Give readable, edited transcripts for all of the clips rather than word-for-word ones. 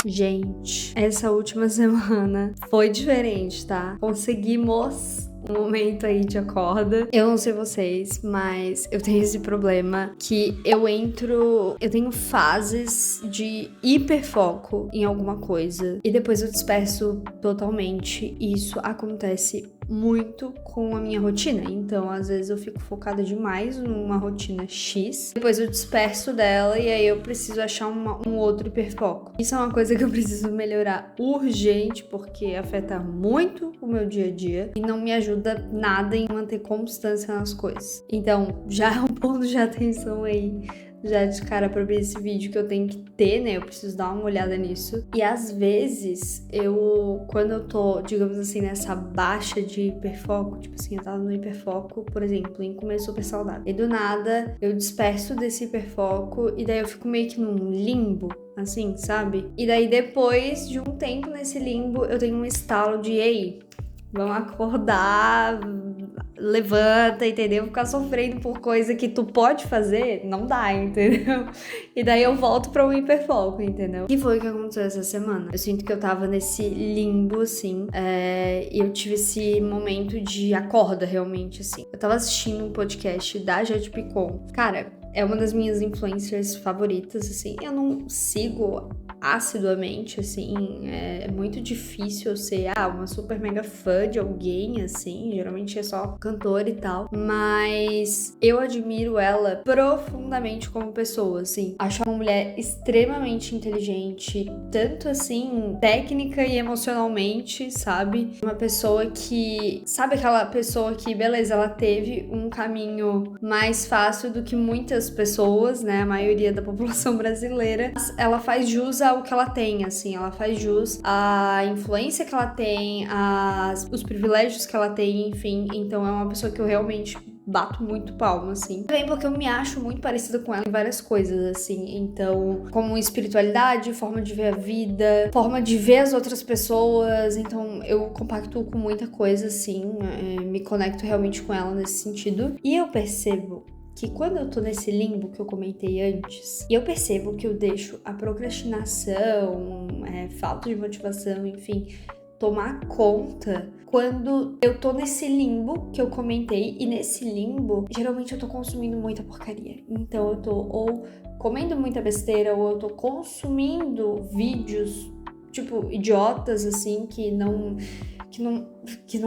Gente, essa última semana foi diferente, tá? Conseguimos um momento aí de acorda. Eu não sei vocês, mas eu tenho esse problema que eu tenho fases de hiperfoco em alguma coisa e depois eu disperso totalmente. E isso acontece muito com a minha rotina. Então, às vezes eu fico focada demais numa rotina X, depois eu disperso dela e aí eu preciso achar um outro hiperfoco. Isso é uma coisa que eu preciso melhorar urgente, porque afeta muito o meu dia a dia e não me ajuda nada em manter constância nas coisas. Então, já é um ponto de atenção aí, já de cara pra ver esse vídeo que eu tenho que ter, né? Eu preciso dar uma olhada nisso. E às vezes, quando eu tô, digamos assim, nessa baixa de hiperfoco, tipo assim, eu tava no hiperfoco, por exemplo, em comer super saudável. E do nada, eu disperso desse hiperfoco e daí eu fico meio que num limbo, assim, sabe? E daí depois de um tempo nesse limbo, eu tenho um estalo de, ei, vamos acordar, levanta, entendeu? Ficar sofrendo por coisa que tu pode fazer, não dá, entendeu? E daí eu volto pra um hiperfoco, entendeu? O que foi que aconteceu essa semana? Eu sinto que eu tava nesse limbo, assim, e eu tive esse momento de acorda, realmente, assim. Eu tava assistindo um podcast da Jade Picon. Cara, é uma das minhas influencers favoritas, assim. Eu não sigo assiduamente, assim, é muito difícil eu ser uma super mega fã de alguém, assim, geralmente é só cantora e tal, mas eu admiro ela profundamente como pessoa, assim, acho uma mulher extremamente inteligente, tanto assim, técnica e emocionalmente, sabe? Uma pessoa que, sabe aquela pessoa que, beleza, ela teve um caminho mais fácil do que muitas pessoas, né, a maioria da população brasileira, mas ela faz jus ao que ela tem, assim, ela faz jus à influência que ela tem, os privilégios que ela tem, enfim, então é uma pessoa que eu realmente bato muito palma, assim. Também porque eu me acho muito parecida com ela em várias coisas, assim. Então, como espiritualidade, forma de ver a vida, forma de ver as outras pessoas. Então, eu compactuo com muita coisa, assim. Me conecto realmente com ela nesse sentido. E eu percebo que quando eu tô nesse limbo que eu comentei antes, e eu percebo que eu deixo a procrastinação, falta de motivação, enfim, tomar conta quando eu tô nesse limbo que eu comentei, e nesse limbo, geralmente eu tô consumindo muita porcaria. Então eu tô ou comendo muita besteira, ou eu tô consumindo vídeos, tipo, idiotas, assim, que não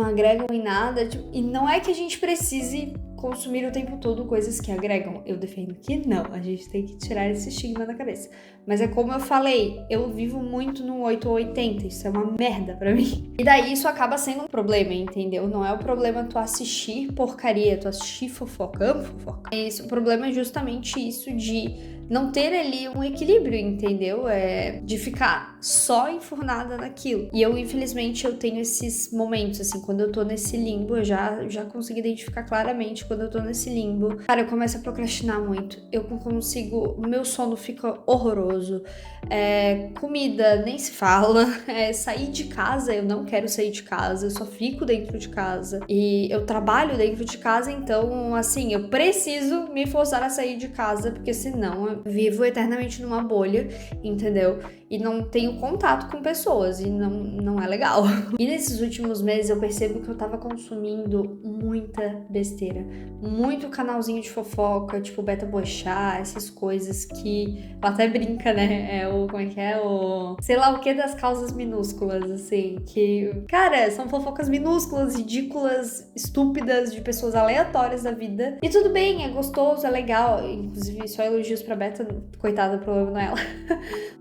agregam em nada. Tipo, e não é que a gente precise consumir o tempo todo coisas que agregam. Eu defendo que não, a gente tem que tirar esse estigma da cabeça. Mas é como eu falei, eu vivo muito no 8 ou 80, isso é uma merda pra mim. E daí isso acaba sendo um problema, entendeu? Não é o problema tu assistir porcaria, tu assistir fofoca, amo fofoca. O problema é justamente isso de não ter ali um equilíbrio, entendeu? De ficar só enfurnada naquilo. E eu, infelizmente, eu tenho esses momentos, assim, quando eu tô nesse limbo, eu já consigo identificar claramente quando eu tô nesse limbo. Cara, eu começo a procrastinar muito. Eu consigo, meu sono fica horroroso. Comida, nem se fala. Sair de casa, eu não quero sair de casa, eu só fico dentro de casa. E eu trabalho dentro de casa, então, assim, eu preciso me forçar a sair de casa, porque senão eu vivo eternamente numa bolha, entendeu? E não tenho contato com pessoas, e não é legal. E nesses últimos meses eu percebo que eu tava consumindo muita besteira, muito canalzinho de fofoca, tipo Beta Bochá, essas coisas que ela até brinca, né? Como é que é? Sei lá o que das causas minúsculas, assim, que, cara, são fofocas minúsculas, ridículas, estúpidas, de pessoas aleatórias da vida. E tudo bem, é gostoso, é legal, inclusive só elogios pra Beta, coitada, o problema não é ela.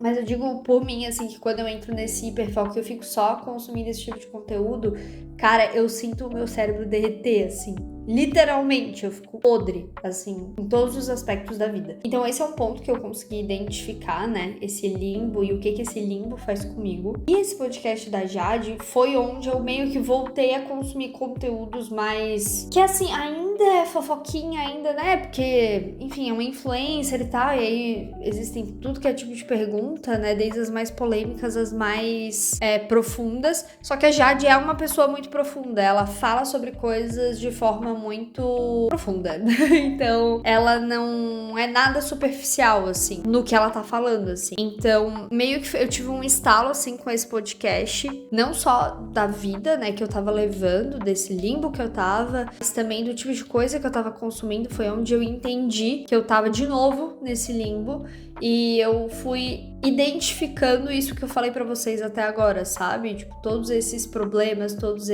Mas eu digo por mim, assim, que quando eu entro nesse hiperfoco, eu fico só consumindo esse tipo de conteúdo, cara, eu sinto o meu cérebro derreter, assim. Literalmente, eu fico podre, assim, em todos os aspectos da vida. Então esse é um ponto que eu consegui identificar, né, esse limbo e o que esse limbo faz comigo. E esse podcast da Jade foi onde eu meio que voltei a consumir conteúdos mais... que, assim, ainda ainda é fofoquinha, ainda, né? Porque, enfim, é uma influencer e tal, e aí existem tudo que é tipo de pergunta, né? Desde as mais polêmicas, as mais profundas. Só que a Jade é uma pessoa muito profunda, ela fala sobre coisas de forma muito profunda. Então, ela não é nada superficial, assim, no que ela tá falando, assim. Então, meio que eu tive um estalo, assim, com esse podcast, não só da vida, né, que eu tava levando, desse limbo que eu tava, mas também do tipo de coisa que eu tava consumindo. Foi onde eu entendi que eu tava de novo nesse limbo e eu fui identificando isso que eu falei pra vocês até agora, sabe? Tipo, todos esses problemas, todas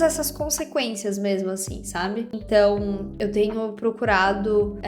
essas consequências mesmo, assim, sabe? Então, eu tenho procurado,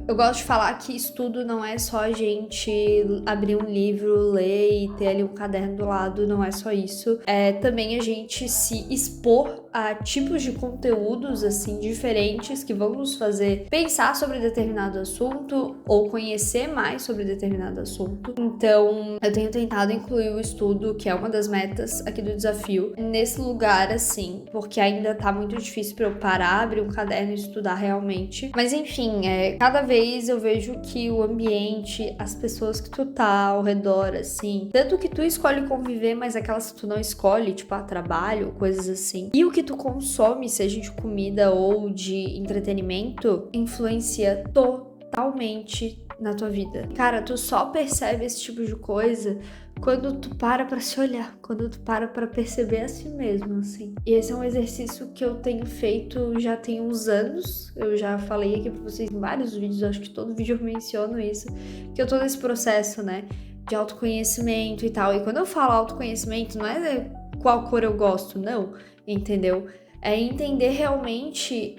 eu gosto de falar que estudo não é só a gente abrir um livro, ler e ter ali um caderno do lado, não é só isso. É também a gente se expor a tipos de conteúdos, assim, diferentes que vão nos fazer pensar sobre determinado assunto ou conhecer mais sobre determinado assunto. Então, eu tenho tentado incluir o estudo, que é uma das metas aqui do desafio, nesse lugar, assim, porque ainda tá muito difícil pra eu parar, abrir um caderno e estudar realmente. Mas, enfim, cada vez eu vejo que o ambiente, as pessoas que tu tá ao redor, assim, tanto que tu escolhe conviver, mas aquelas que tu não escolhe, tipo, trabalho, coisas assim, e o que tu consome, seja de comida ou de entretenimento, influencia totalmente na tua vida. Cara, tu só percebe esse tipo de coisa quando tu para pra se olhar, quando tu para pra perceber a si mesmo, assim. E esse é um exercício que eu tenho feito já tem uns anos. Eu já falei aqui pra vocês em vários vídeos, acho que todo vídeo eu menciono isso, que eu tô nesse processo, né, de autoconhecimento e tal. E quando eu falo autoconhecimento, não é qual cor eu gosto, não, entendeu? É entender realmente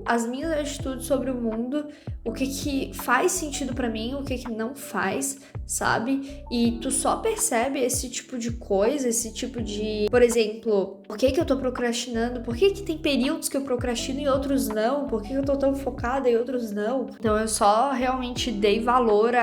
as minhas atitudes sobre o mundo, o que faz sentido pra mim, o que não faz, sabe? E tu só percebe esse tipo de coisa, esse tipo de... Por exemplo, por que eu tô procrastinando? Por que tem períodos que eu procrastino e outros não? Por que eu tô tão focada e outros não? Então eu só realmente dei valor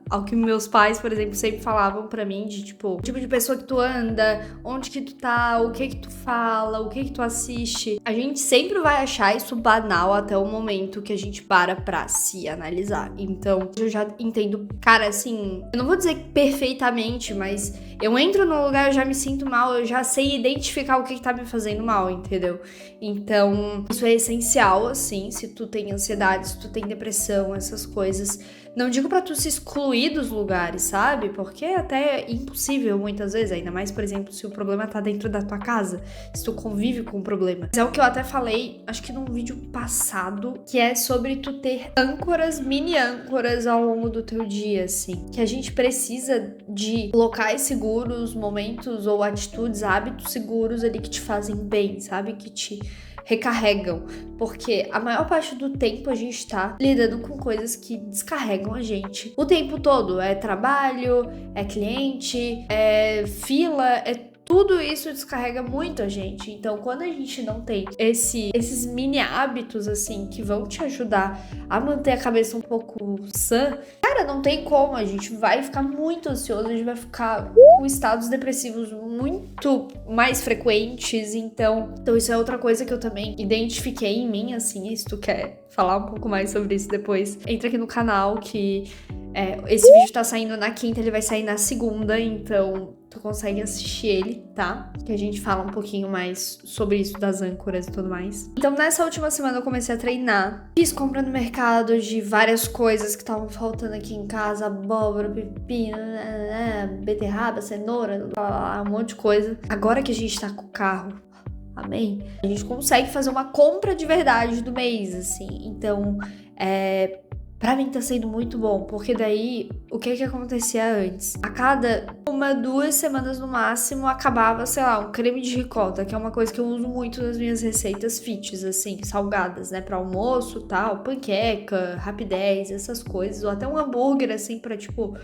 ao que meus pais, por exemplo, sempre falavam pra mim, de tipo de pessoa que tu anda, onde que tu tá, o que tu fala, o que tu assiste. A gente sempre vai achar isso banal até o momento que a gente para pra se analisar. Então, eu já entendo, cara, assim, eu não vou dizer perfeitamente, mas eu entro num lugar, eu já me sinto mal, eu já sei identificar o que tá me fazendo mal, entendeu? Então, isso é essencial, assim, se tu tem ansiedade, se tu tem depressão, essas coisas. Não digo pra tu se excluir dos lugares, sabe? Porque é até impossível muitas vezes, ainda mais, por exemplo, se o problema tá dentro da tua casa, se tu convive com o problema. Mas é o que eu até falei, acho que num vídeo passado, que é sobre tu ter âncoras, mini âncoras ao longo do teu dia, assim. Que a gente precisa de locais seguros, momentos ou atitudes, hábitos seguros ali que te fazem bem, sabe? Que te recarregam, porque a maior parte do tempo a gente tá lidando com coisas que descarregam a gente o tempo todo. É trabalho, é cliente, é fila, tudo isso descarrega muito a gente. Então, quando a gente não tem esses mini hábitos, assim, que vão te ajudar a manter a cabeça um pouco sã, cara, não tem como. A gente vai ficar muito ansioso, a gente vai ficar com estados depressivos muito mais frequentes. Então isso é outra coisa que eu também identifiquei em mim, assim. Se tu quer falar um pouco mais sobre isso depois, entra aqui no canal, que esse vídeo tá saindo na quinta, ele vai sair na segunda, então tu consegue assistir ele, tá? Que a gente fala um pouquinho mais sobre isso das âncoras e tudo mais. Então, nessa última semana eu comecei a treinar. Fiz compra no mercado de várias coisas que estavam faltando aqui em casa. Abóbora, pepino, beterraba, cenoura, um monte de coisa. Agora que a gente tá com o carro, amém? A gente consegue fazer uma compra de verdade do mês, assim. Então, pra mim tá sendo muito bom, porque daí, o que acontecia antes? A cada 2 semanas no máximo, acabava, sei lá, um creme de ricota, que é uma coisa que eu uso muito nas minhas receitas fits, assim, salgadas, né, pra almoço, tal, panqueca, rapidez, essas coisas, ou até um hambúrguer, assim, pra, tipo,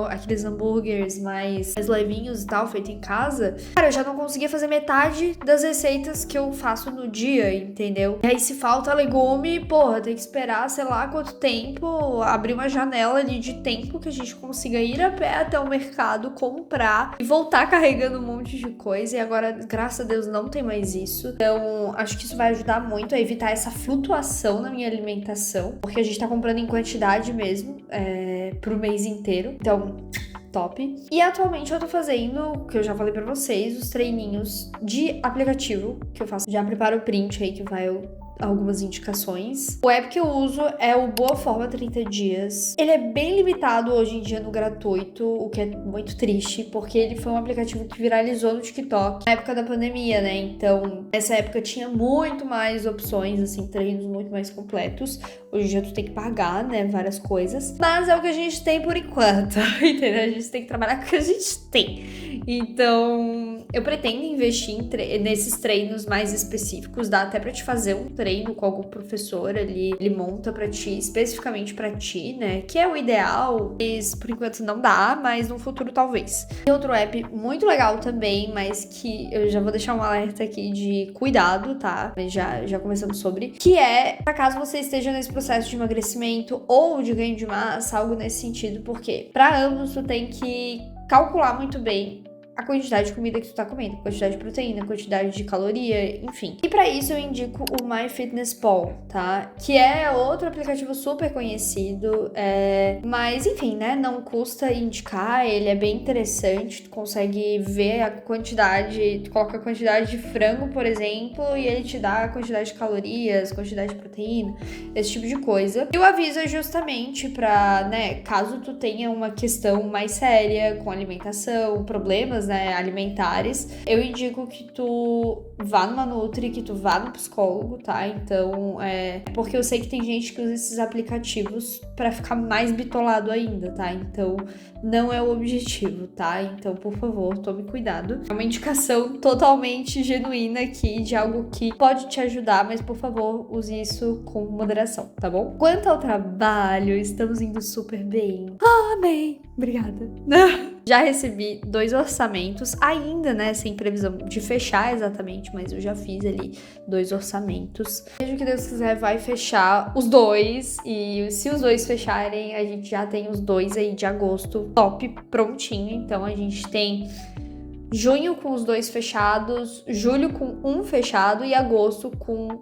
aqueles hambúrgueres mais levinhos e tal, feito em casa. Cara, eu já não conseguia fazer metade das receitas que eu faço no dia, entendeu? E aí, se falta legume, porra, tem que esperar, sei lá, quanto tempo tempo, abrir uma janela ali de tempo que a gente consiga ir a pé até o mercado, comprar e voltar carregando um monte de coisa. E agora, graças a Deus, não tem mais isso. Então, acho que isso vai ajudar muito a evitar essa flutuação na minha alimentação, porque a gente tá comprando em quantidade mesmo, pro mês inteiro. Então, top. E atualmente eu tô fazendo, que eu já falei pra vocês, os treininhos de aplicativo que eu faço. Já preparo o print aí que vai algumas indicações. O app que eu uso é o Boa Forma 30 Dias. Ele é bem limitado hoje em dia no gratuito, o que é muito triste, porque ele foi um aplicativo que viralizou no TikTok na época da pandemia, né? Então, nessa época tinha muito mais opções, assim, treinos muito mais completos. Hoje em dia tu tem que pagar, né, várias coisas. Mas é o que a gente tem por enquanto, entendeu? A gente tem que trabalhar com o que a gente tem. Então, eu pretendo investir nesses treinos mais específicos. Dá até pra te fazer um treino com algum professor ali, ele monta pra ti, especificamente pra ti, né? Que é o ideal, mas por enquanto não dá, mas no futuro talvez. E outro app muito legal também, mas que eu já vou deixar um alerta aqui de cuidado, tá? Já começamos sobre, que é, pra caso você esteja nesse processo de emagrecimento ou de ganho de massa, algo nesse sentido, porque pra ambos tu tem que calcular muito bem a quantidade de comida que tu tá comendo, quantidade de proteína, quantidade de caloria, enfim. E pra isso eu indico o MyFitnessPal, tá? Que é outro aplicativo super conhecido, mas enfim, né? Não custa indicar, ele é bem interessante, tu consegue ver a quantidade, tu coloca a quantidade de frango, por exemplo, e ele te dá a quantidade de calorias, quantidade de proteína, esse tipo de coisa. E o aviso é justamente pra, né, caso tu tenha uma questão mais séria com alimentação, problemas, né, alimentares, eu indico que tu vá numa Nutri, que tu vá no psicólogo, tá? Então, porque eu sei que tem gente que usa esses aplicativos pra ficar mais bitolado ainda, tá? Então, não é o objetivo, tá? Então, por favor, tome cuidado. É uma indicação totalmente genuína aqui de algo que pode te ajudar, mas, por favor, use isso com moderação, tá bom? Quanto ao trabalho, estamos indo super bem. Amém! Obrigada. Já recebi 2 orçamentos, ainda, né, sem previsão de fechar exatamente, mas eu já fiz ali 2 orçamentos. Seja o que Deus quiser, vai fechar os 2, e se os 2 fecharem, a gente já tem os 2 aí de agosto top, prontinho. Então a gente tem junho com os 2 fechados, julho com 1 fechado e agosto com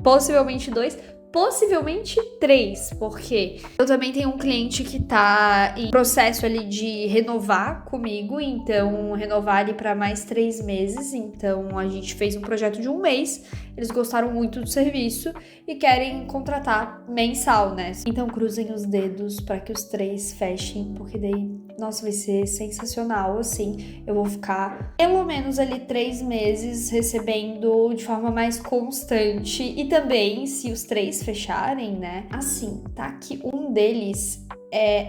possivelmente 2, possivelmente 3, porque eu também tenho um cliente que tá em processo ali de renovar comigo, então renovar ali para mais 3 meses. Então a gente fez um projeto de 1 mês, eles gostaram muito do serviço e querem contratar mensal, né? Então cruzem os dedos para que os 3 fechem, porque daí, nossa, vai ser sensacional, assim. Eu vou ficar pelo menos ali 3 meses recebendo de forma mais constante. E também, se os 3 fecharem, né? Assim, tá? Que um deles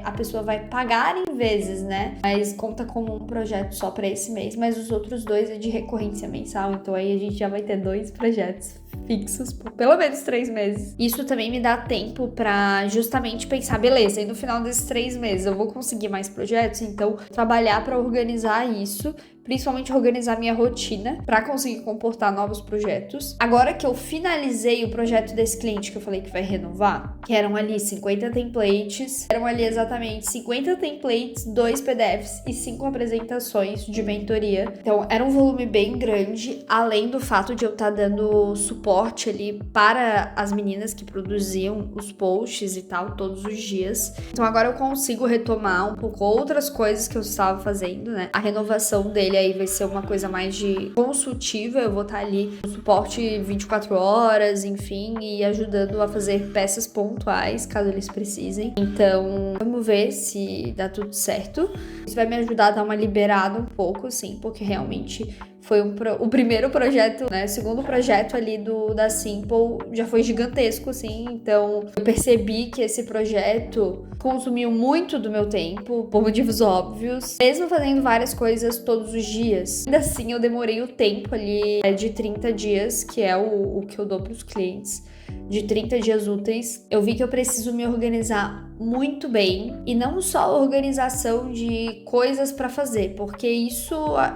a pessoa vai pagar em vezes, né? Mas conta como um projeto só pra esse mês, mas os outros 2 é de recorrência mensal, então aí a gente já vai ter 2 projetos fixos por pelo menos 3 meses. Isso também me dá tempo pra justamente pensar, beleza, e no final desses 3 meses eu vou conseguir mais projetos, então trabalhar pra organizar isso, principalmente organizar minha rotina para conseguir comportar novos projetos. Agora que eu finalizei o projeto desse cliente que eu falei que vai renovar, que eram ali 50 templates, eram ali exatamente 50 templates, 2 PDFs e 5 apresentações de mentoria. Então era um volume bem grande, além do fato de eu estar dando suporte ali para as meninas que produziam os posts e tal todos os dias. Então agora eu consigo retomar um pouco outras coisas que eu estava fazendo, né? A renovação dele aí vai ser uma coisa mais de consultiva, eu vou estar ali no suporte 24 horas, enfim, e ajudando a fazer peças pontuais, caso eles precisem. Então, vamos ver se dá tudo certo. Isso vai me ajudar a dar uma liberada um pouco, assim, porque realmente foi o primeiro projeto, né? O segundo projeto ali da Simple já foi gigantesco, assim. Então, eu percebi que esse projeto consumiu muito do meu tempo, por motivos óbvios. Mesmo fazendo várias coisas todos os dias. Ainda assim, eu demorei o tempo ali de 30 dias, que é o que eu dou pros clientes. de 30 dias úteis, eu vi que eu preciso me organizar muito bem, e não só organização de coisas para fazer, porque isso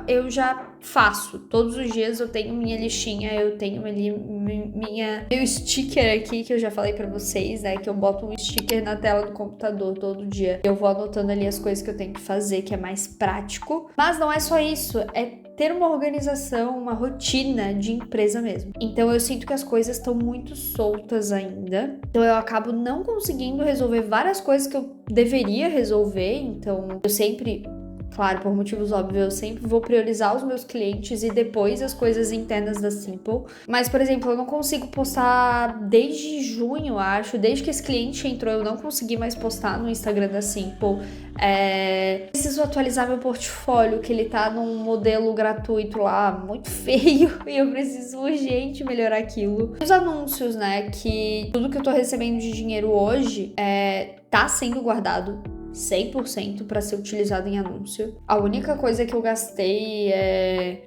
eu já faço. Todos os dias eu tenho minha listinha, eu tenho ali meu sticker aqui, que eu já falei pra vocês, né, que eu boto um sticker na tela do computador todo dia. Eu vou anotando ali as coisas que eu tenho que fazer, que é mais prático. Mas não é só isso, é ter uma organização, uma rotina de empresa mesmo. Então eu sinto que as coisas estão muito soltas ainda. Então eu acabo não conseguindo resolver várias coisas que eu deveria resolver. Então eu sempre, claro, por motivos óbvios, eu sempre vou priorizar os meus clientes e depois as coisas internas da Simple. Mas, por exemplo, eu não consigo postar desde junho, acho. Desde que esse cliente entrou, eu não consegui mais postar no Instagram da Simple. Preciso atualizar meu portfólio, que ele tá num modelo gratuito lá, muito feio. E eu preciso urgente melhorar aquilo. Os anúncios, né, que tudo que eu tô recebendo de dinheiro hoje tá sendo guardado 100% para ser utilizado em anúncio. A única coisa que eu gastei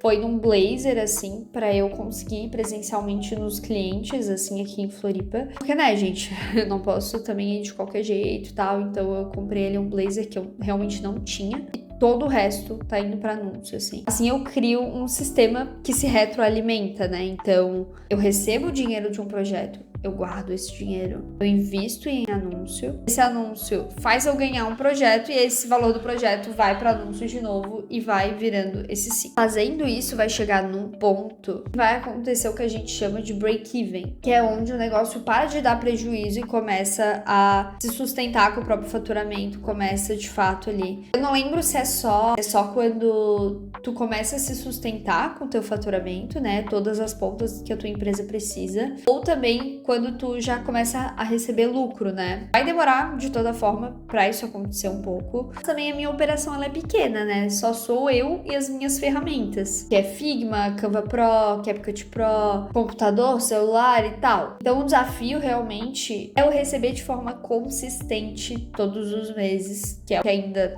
foi num blazer, assim, para eu conseguir ir presencialmente nos clientes, assim, aqui em Floripa. Porque, né, gente, eu não posso também ir de qualquer jeito e tal, então eu comprei ali um blazer que eu realmente não tinha. E todo o resto tá indo para anúncio, assim. Assim eu crio um sistema que se retroalimenta, né? Então, eu recebo o dinheiro de um projeto, eu guardo esse dinheiro, eu invisto em anúncio, esse anúncio faz eu ganhar um projeto e esse valor do projeto vai para anúncio de novo e vai virando esse ciclo. Fazendo isso, vai chegar num ponto, vai acontecer o que a gente chama de break-even, que é onde o negócio para de dar prejuízo e começa a se sustentar com o próprio faturamento, começa de fato ali. Eu não lembro se é só quando tu começa a se sustentar com o teu faturamento, né, todas as pontas que a tua empresa precisa, ou também quando tu já começa a receber lucro, né? Vai demorar, de toda forma, pra isso acontecer um pouco. Mas também a minha operação, ela é pequena, né? Só sou eu e as minhas ferramentas, que é Figma, Canva Pro, CapCut Pro, computador, celular e tal. Então, o desafio, realmente, é eu receber de forma consistente todos os meses, que é o que ainda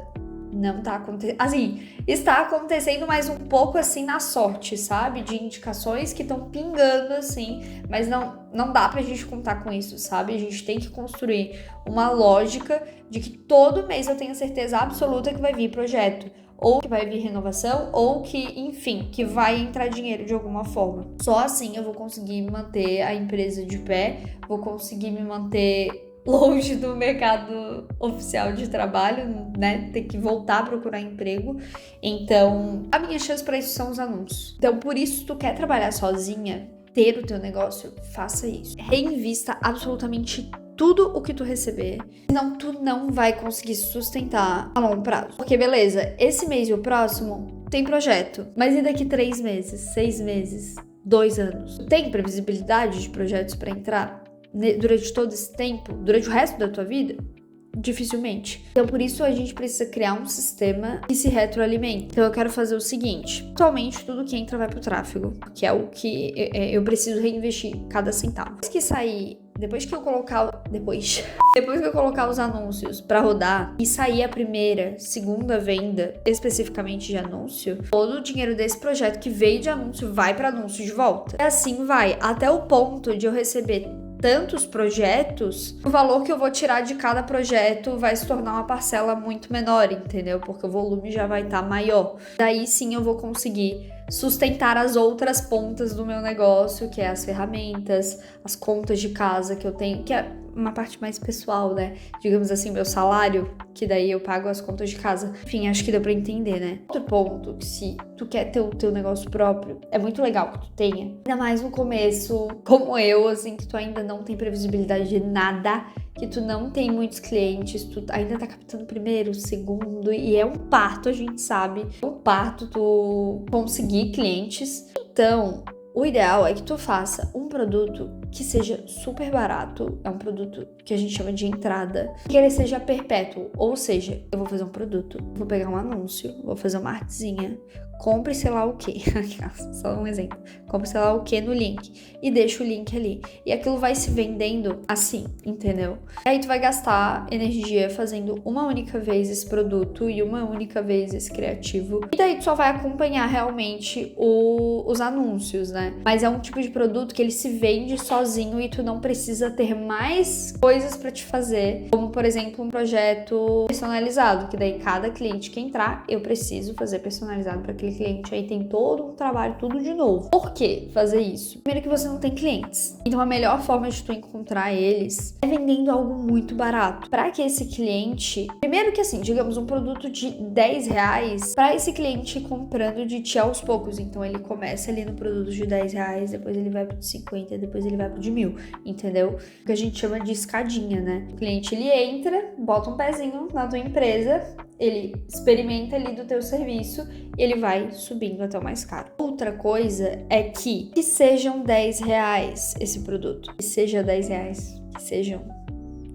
não tá acontecendo. Assim, está acontecendo, mas um pouco assim na sorte, sabe? De indicações que estão pingando assim, mas não dá pra gente contar com isso, sabe? A gente tem que construir uma lógica de que todo mês eu tenho certeza absoluta que vai vir projeto, ou que vai vir renovação, ou que, enfim, que vai entrar dinheiro de alguma forma. Só assim eu vou conseguir manter a empresa de pé, vou conseguir me manter longe do mercado oficial de trabalho, né? Ter que voltar a procurar emprego. Então, a minha chance para isso são os anúncios. Então, por isso, se tu quer trabalhar sozinha, ter o teu negócio, faça isso. Reinvista absolutamente tudo o que tu receber, senão tu não vai conseguir se sustentar a longo prazo. Porque, beleza, esse mês e o próximo tem projeto, mas e daqui 3 meses, 6 meses, 2 anos? Tu tem previsibilidade de projetos para entrar durante todo esse tempo, durante o resto da tua vida? Dificilmente. Então, por isso, a gente precisa criar um sistema que se retroalimente. Então, eu quero fazer o seguinte. Atualmente, tudo que entra vai pro tráfego, que é o que eu preciso reinvestir cada centavo. Depois que eu colocar os anúncios pra rodar e sair a primeira, segunda venda, especificamente de anúncio, todo o dinheiro desse projeto que veio de anúncio vai pra anúncio de volta. E assim vai, até o ponto de eu receber tantos projetos, o valor que eu vou tirar de cada projeto vai se tornar uma parcela muito menor, entendeu? Porque o volume já vai estar maior. Daí sim eu vou conseguir sustentar as outras pontas do meu negócio, que é as ferramentas, as contas de casa que eu tenho, que é uma parte mais pessoal, né? Digamos assim, meu salário, que daí eu pago as contas de casa. Enfim, acho que deu pra entender, né? Outro ponto, que se tu quer ter o teu negócio próprio, é muito legal que tu tenha. Ainda mais no começo, como eu, assim, que tu ainda não tem previsibilidade de nada, que tu não tem muitos clientes, tu ainda tá captando primeiro, segundo, e é um parto, a gente sabe. É um parto tu conseguir clientes. Então, o ideal é que tu faça um produto que seja super barato, é um produto que a gente chama de entrada, que ele seja perpétuo, ou seja, eu vou fazer um produto, vou pegar um anúncio, vou fazer uma artezinha, compre sei lá o que, só um exemplo, compre sei lá o que no link e deixa o link ali, e aquilo vai se vendendo assim, entendeu? Aí tu vai gastar energia fazendo uma única vez esse produto e uma única vez esse criativo, e daí tu só vai acompanhar realmente os anúncios, né? Mas é um tipo de produto que ele se vende sozinho, sozinho e tu não precisa ter mais coisas pra te fazer, como por exemplo um projeto personalizado, que daí cada cliente que entrar, eu preciso fazer personalizado para aquele cliente, aí tem todo um trabalho, tudo de novo. Por que fazer isso? Primeiro que você não tem clientes, então a melhor forma de tu encontrar eles é vendendo algo muito barato, para que esse cliente, primeiro que assim, digamos um produto de 10 reais, para esse cliente ir comprando de ti aos poucos, então ele começa ali no produto de 10 reais, depois ele vai pro de 50, depois ele vai pro de 1.000, entendeu? O que a gente chama de escadinha, né? O cliente, ele entra, bota um pezinho na tua empresa, ele experimenta ali do teu serviço e ele vai subindo até o mais caro. Outra coisa é que sejam 10 reais esse produto, que seja 10 reais, que sejam,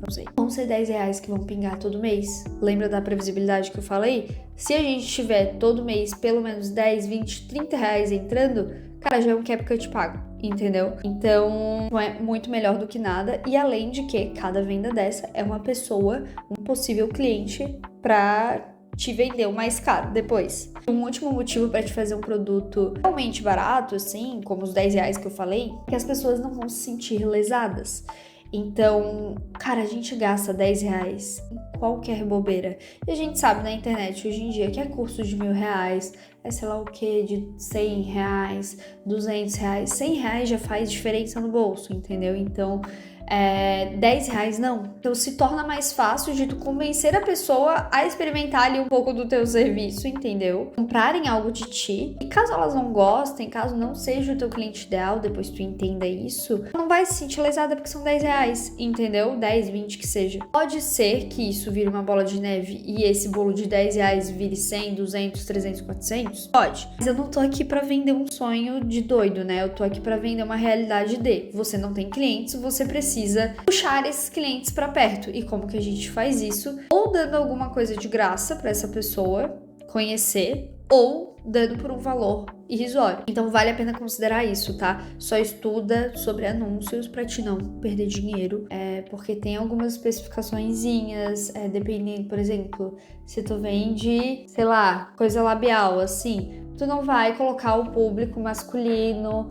não sei, vão ser 10 reais que vão pingar todo mês. Lembra da previsibilidade que eu falei? Se a gente tiver todo mês pelo menos 10, 20, 30 reais entrando, cara, já é um cap que eu te pago, entendeu? Então, é muito melhor do que nada. E além de que cada venda dessa é uma pessoa, um possível cliente pra te vender o mais caro depois. Um último motivo pra te fazer um produto realmente barato, assim, como os 10 reais que eu falei, é que as pessoas não vão se sentir lesadas. Então, cara, a gente gasta 10 reais em qualquer bobeira. E a gente sabe na internet hoje em dia que é curso de 1.000 reais, é sei lá o que, de 100 reais, 200 reais. 100 reais já faz diferença no bolso, entendeu? Então, 10 reais não. Então se torna mais fácil de tu convencer a pessoa a experimentar ali um pouco do teu serviço, entendeu? Comprarem algo de ti. E caso elas não gostem, caso não seja o teu cliente ideal, depois tu entenda isso, não vai se sentir lesada porque são 10 reais, entendeu? 10, 20 que seja. Pode ser que isso vire uma bola de neve e esse bolo de 10 reais vire 100, 200, 300, 400? Pode. Mas eu não tô aqui pra vender um sonho de doido, né? Eu tô aqui pra vender uma realidade de você não tem clientes, você precisa puxar esses clientes para perto. E como que a gente faz isso? Ou dando alguma coisa de graça para essa pessoa conhecer, ou dando por um valor irrisório. Então vale a pena considerar isso, tá? Só estuda sobre anúncios para te não perder dinheiro, porque tem algumas especificaçõezinhas, dependendo, por exemplo, se tu vende, sei lá, coisa labial, assim, tu não vai colocar o público masculino,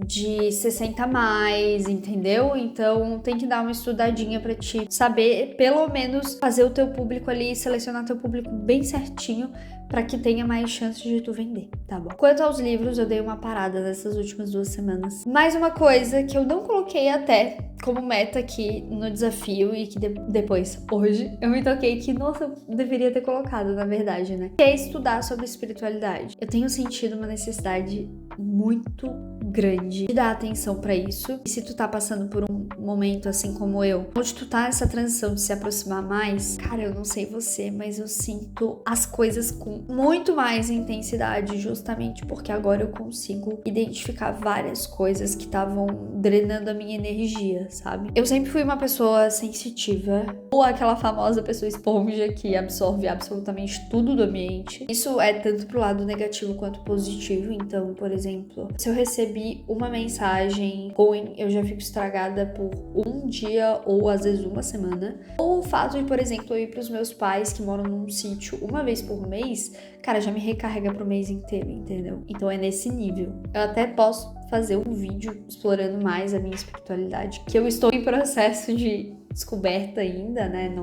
de 60 a mais, entendeu? Então tem que dar uma estudadinha pra te saber, pelo menos, fazer o teu público ali, selecionar teu público bem certinho pra que tenha mais chance de tu vender, tá bom? Quanto aos livros, eu dei uma parada nessas últimas 2 semanas. Mais uma coisa que eu não coloquei até como meta aqui no desafio e que depois, hoje, eu me toquei que, nossa, eu deveria ter colocado, na verdade, né? Que é estudar sobre espiritualidade. Eu tenho sentido uma necessidade muito grande de dar atenção pra isso. E se tu tá passando por um momento assim como eu, onde tu tá nessa transição de se aproximar mais, cara, eu não sei você, mas eu sinto as coisas com muito mais intensidade, justamente porque agora eu consigo identificar várias coisas que estavam drenando a minha energia, sabe? Eu sempre fui uma pessoa sensitiva, ou aquela famosa pessoa esponja que absorve absolutamente tudo do ambiente. Isso é tanto pro lado negativo quanto positivo. Então, por exemplo, se eu recebi uma mensagem ruim, eu já fico estragada por um dia ou às vezes uma semana. Ou o fato de, por exemplo, eu ir pros meus pais que moram num sítio uma vez por mês, cara, já me recarrega pro mês inteiro, entendeu? Então é nesse nível. Eu até posso fazer um vídeo explorando mais a minha espiritualidade, que eu estou em processo de descoberta ainda, né?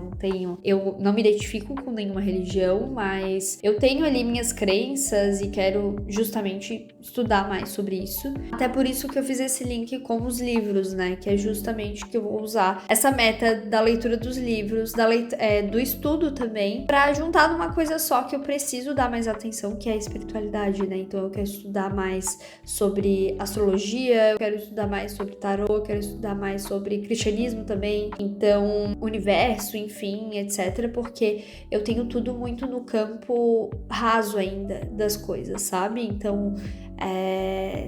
Eu não me identifico com nenhuma religião, mas eu tenho ali minhas crenças e quero justamente estudar mais sobre isso. Até por isso que eu fiz esse link com os livros, né? Que é justamente que eu vou usar essa meta da leitura dos livros, do estudo também, pra juntar numa coisa só que eu preciso dar mais atenção, que é a espiritualidade, né? Então eu quero estudar mais sobre astrologia, eu quero estudar mais sobre tarô, eu quero estudar mais sobre cristianismo também. Então, universo, enfim, etc. Porque eu tenho tudo muito no campo raso ainda das coisas, sabe? Então,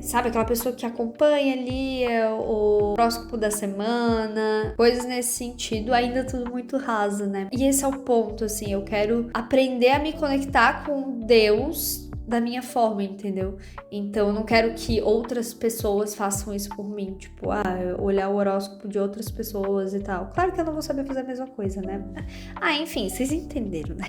sabe aquela pessoa que acompanha ali o horóscopo da semana, coisas nesse sentido, ainda tudo muito raso, né? E esse é o ponto, assim, eu quero aprender a me conectar com Deus da minha forma, entendeu? Então eu não quero que outras pessoas façam isso por mim, tipo, olhar o horóscopo de outras pessoas e tal. Claro que eu não vou saber fazer a mesma coisa, né? Enfim, vocês entenderam, né?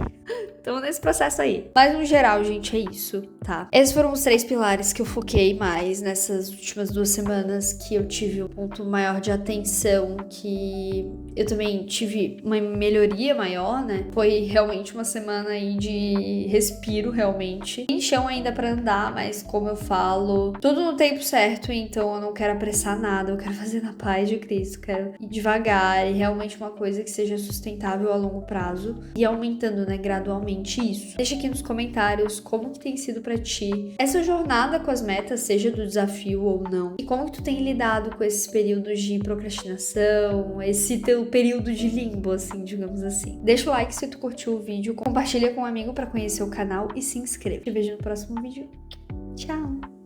Estamos nesse processo aí. Mas no geral, gente, é isso, tá? Esses foram os 3 pilares que eu foquei mais nessas últimas 2 semanas, que eu tive um ponto maior de atenção, que eu também tive uma melhoria maior, né? Foi realmente uma semana aí de respiro, realmente. Tem chão ainda pra andar, mas como eu falo, tudo no tempo certo, então eu não quero apressar nada, eu quero fazer na paz de Cristo, quero ir devagar e realmente uma coisa que seja sustentável a longo prazo e aumentando, né, gradualmente isso. Deixa aqui nos comentários como que tem sido pra ti essa jornada com as metas, seja do desafio ou não, e como que tu tem lidado com esses períodos de procrastinação, esse teu período de limbo, assim, digamos assim. Deixa o like se tu curtiu o vídeo, compartilha com um amigo pra conhecer o canal e se inscreva. Te vejo no próximo vídeo. Tchau!